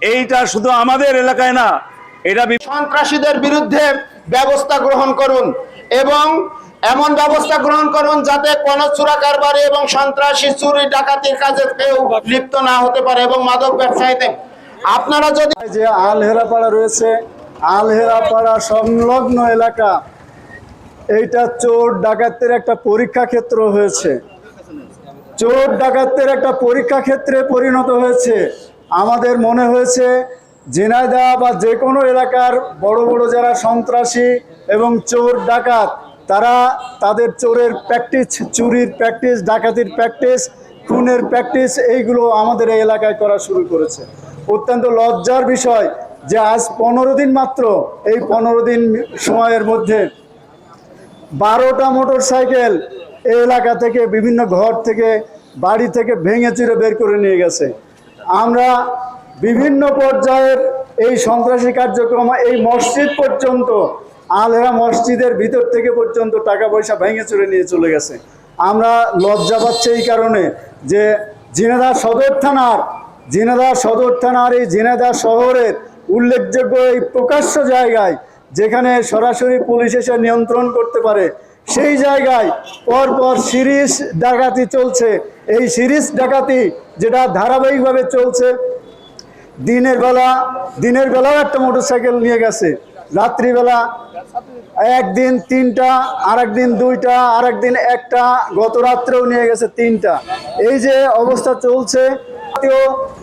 এইটা শুধু আমাদের এলাকায় না, এটা সন্ত্রাসীদের বিরুদ্ধে ব্যবস্থা গ্রহণ করুন এবং এমন ব্যবস্থা গ্রহণ করুন যাতে কোনো চোরা কারবারি এবং সন্ত্রাসী চুরি ডাকাতির কাজে কেউ লিপ্ত না হতে পারে এবং মাদক ব্যবসায়ীতে আপনারা যদি যে আলহেরাপাড়া রয়েছে, আলহেরাপাড়া সংলগ্ন এলাকা, এইটা চোর ডাকাতের একটা পরীক্ষা ক্ষেত্র হয়েছে, চোর ডাকাতের একটা পরীক্ষা ক্ষেত্রে পরিণত হয়েছে। আমাদের মনে হয়েছে ঝিনাইদহ বা যে কোনো এলাকার বড় বড় যারা সন্ত্রাসী এবং চোর ডাকাত, তারা তাদের চোরের প্র্যাকটিস, চুরির প্র্যাকটিস, ডাকাতির প্র্যাকটিস, খুনের প্র্যাকটিস এইগুলো আমাদের এই এলাকায় করা শুরু করেছে। অত্যন্ত লজ্জার বিষয় যে আজ 15 দিন মাত্র, এই 15 দিন সময়ের মধ্যে 12টা মোটর সাইকেল এই এলাকা থেকে, বিভিন্ন ঘর থেকে, বাড়ি থেকে ভেঙে চুরে বের করে নিয়ে গেছে। আমরা বিভিন্ন পর্যায়ের এই সন্ত্রাসী কার্যক্রম, এই মসজিদ পর্যন্ত, আলহেরা মসজিদের ভিতর থেকে পর্যন্ত টাকা পয়সা ভেঙে চুরে নিয়ে চলে গেছে। আমরা লজ্জা পাচ্ছি এই কারণে যে ঝিনাইদহ সদর থানার এই ঝিনাইদহ শহরের উল্লেখযোগ্য এই প্রকাশ্য জায়গায়, যেখানে সরাসরি পুলিশ এসে নিয়ন্ত্রণ করতে পারে, সেই জায়গায় পরপর সিরিজ ডাকাতি চলছে। এই সিরিজ ডাকাতি যেটা ধারাবাহিকভাবে চলছে, দিনের বেলাও একটা মোটরসাইকেল নিয়ে গেছে, রাত্রিবেলা একদিন 3টা, আরেকদিন 2টা, আরেকদিন 1টা, গত রাত্রেও নিয়ে গেছে 3টা। এই যে অবস্থা চলছে,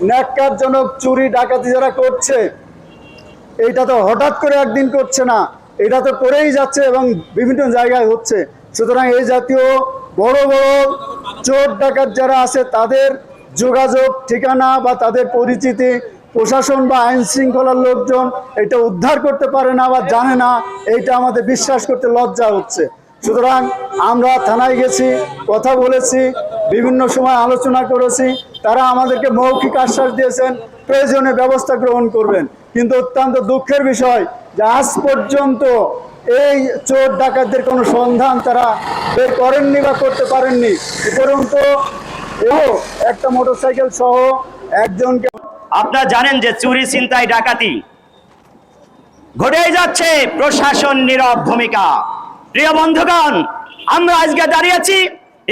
ন্যাক্কারজনক চুরি ডাকাতি যারা করছে, এইটা তো হঠাৎ করে একদিন করছে না, এটা তো করেই যাচ্ছে এবং বিভিন্ন জায়গায় হচ্ছে। সুতরাং এই জাতীয় বড় বড় চোর ডাকাত যারা আছে, তাদের যোগাযোগ ঠিকানা বা তাদের পরিচিতি প্রশাসন বা আইন শৃঙ্খলার লোকজন এটা উদ্ধার করতে পারে না বা জানে না, এইটা আমাদের বিশ্বাস করতে লজ্জা হচ্ছে। সুতরাং আমরা থানায় গেছি, কথা বলেছি, বিভিন্ন সময় আলোচনা করেছি, তারা আমাদেরকে মৌখিক আশ্বাস দিয়েছেন প্রয়োজনে ব্যবস্থা গ্রহণ করবেন। কিন্তু অত্যন্ত দুঃখের বিষয় যে আজ পর্যন্ত এই চোর ডাকাতদের কোনো সন্ধান তারা বের করেননি বা করতে পারেননি। উপরন্তু একটা মোটরসাইকেল সহ একজনকে, আপনারা জানেন যে চুরি, ছিনতাই, ডাকাতি ঘটেই যাচ্ছে, প্রশাসন নীরব ভূমিকা। প্রিয় বন্ধুগণ, আমরা আজকে দাঁড়িয়েছি,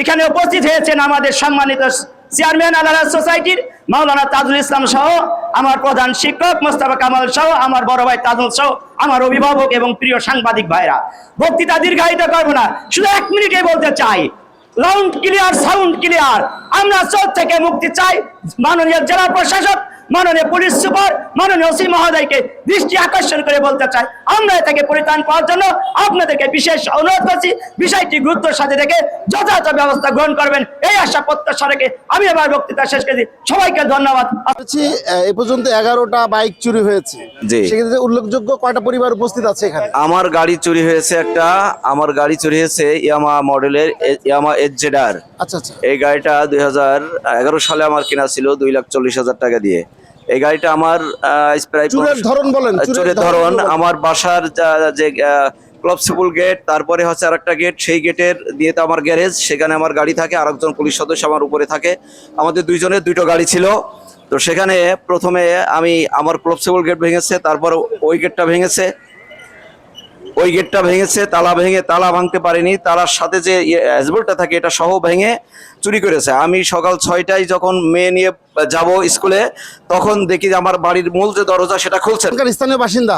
এখানে উপস্থিত হয়েছেন আমাদের সম্মানিত চেয়ারম্যান আলাদা সোসাইটির মাওলানা তাজুল ইসলাম সহ, আমার প্রধান শিক্ষক মোস্তফা কামাল সহ, আমার বড় ভাই তাজুল সহ, আমার অভিভাবক এবং প্রিয় সাংবাদিক ভাইরা। বক্তৃতা দীর্ঘায়িত করবো না, শুধু 1 মিনিটে বলতে চাই, লাউন্ড ক্লিয়ার, সাউন্ড ক্লিয়ার। আমরা চোর থেকে মুক্তি চাই। মাননীয় জেলা প্রশাসক, মাননীয় পুলিশ সুপার, মাননীয় ওসি মহোদয়কে দৃষ্টি আকর্ষণ করে বলতে চাই, আমরা এটাকে পরিত্রাণ পাওয়ার জন্য আপনাদেরকে বিশেষ অনুরোধ করছি, বিষয়টি গুরুত্বের সাথে দেখে যথাযথ ব্যবস্থা গ্রহণ করবেন, এই আশা প্রত্যাশা রেখে আমি এবার বক্তৃতা শেষ করেছি। সবাইকে ধন্যবাদ। এ পর্যন্ত 11টা বাইক চুরি হয়েছে, সেক্ষেত্রে উল্লেখযোগ্য কয়টা পরিবার উপস্থিত আছে এখানে? আমার গাড়ি চুরি হয়েছে একটা, আমার গাড়ি চুরি হয়েছে ইয়ামা মডেলের, ইয়ামা এজেডার। আচ্ছা আচ্ছা। এই গাড়িটা 2011 সালে আমার কেনা ছিল 2,40,000 টাকা দিয়ে। এই গাড়িটা আমার প্রায় চুরের ধরন বলেন, চুরের ধরন আমার বাসার যে ক্লবসিপুল গেট, তারপরে হচ্ছে আরেকটা গেট, সেই গেটের দিয়ে তো আমার গ্যারেজ, সেখানে আমার গাড়ি থাকে, আরেকজন পুলিশ সদস্য আমার উপরে থাকে, আমাদের দুইজনের 2টো গাড়ি ছিল। তো সেখানে প্রথমে আমার ক্লবসিপুল গেট ভেঙেছে, তারপর ওই গেটটা ভেঙেছে, তালা ভাঙতে পারেনি, তালার সাথে যে হ্যাজবোল্টটা থাকে এটা সহ ভেঙে চুরি করেছে। আমি সকাল 6টায় যখন মেয়ে নিয়ে যাব স্কুলে, তখন দেখি যে আমার বাড়ির মূল যে দরজা সেটা খুলছে। স্থানীয় বাসিন্দা?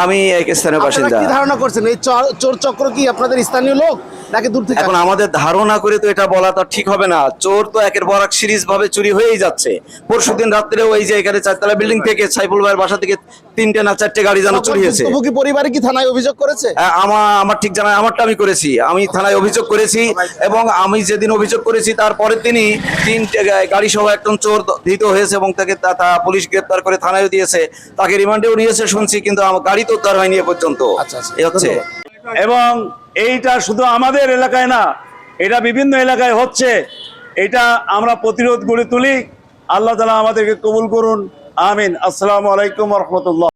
আমি এক স্থানীয় বাসিন্দা। কি ধারণা করছেন এই চোর চক্র কি আপনাদের স্থানীয় লোক নাকি দূর থেকে? এখন আমাদের ধারণা করে তো এটা বলা তো ঠিক হবে না। চোর তো একের পর এক সিরিজ ভাবে চুরি হয়েই যাচ্ছে। পরশুদিন রাত্রেও এই যে এখানে 4তলা বিল্ডিং থেকে সাইফুল ভাইয়ের বাসা থেকে 3টে না 4টে গাড়ি যেন চুরি হয়েছে। পরিবারে কি থানায় অভিযোগ করেছে? আমার ঠিক জানা, আমারটা আমি করেছি, আমি থানায় অভিযোগ করেছি, এবং আমি যেদিন অভিযোগ করেছি তার পরের দিনই 3টে গাড়ি সহ একজন চোর ধৃত হয়েছে এবং তাকে পুলিশ গ্রেপ্তার করে থানায় দিয়েছে, তাকে রিমান্ডেও নিয়েছে শুনছি, কিন্তু আমার গাড়ি তো উদ্ধার হয়নি এ পর্যন্ত। এই হচ্ছে। এবং এইটা শুধু আমাদের এলাকায় না, এটা বিভিন্ন এলাকায় হচ্ছে। এটা আমরা প্রতিরোধ গড়ে তুলি। আল্লাহ তাআলা আমাদেরকে কবুল করুন, আমিন। আসসালামু আলাইকুম ওয়া রাহমাতুল্লাহ।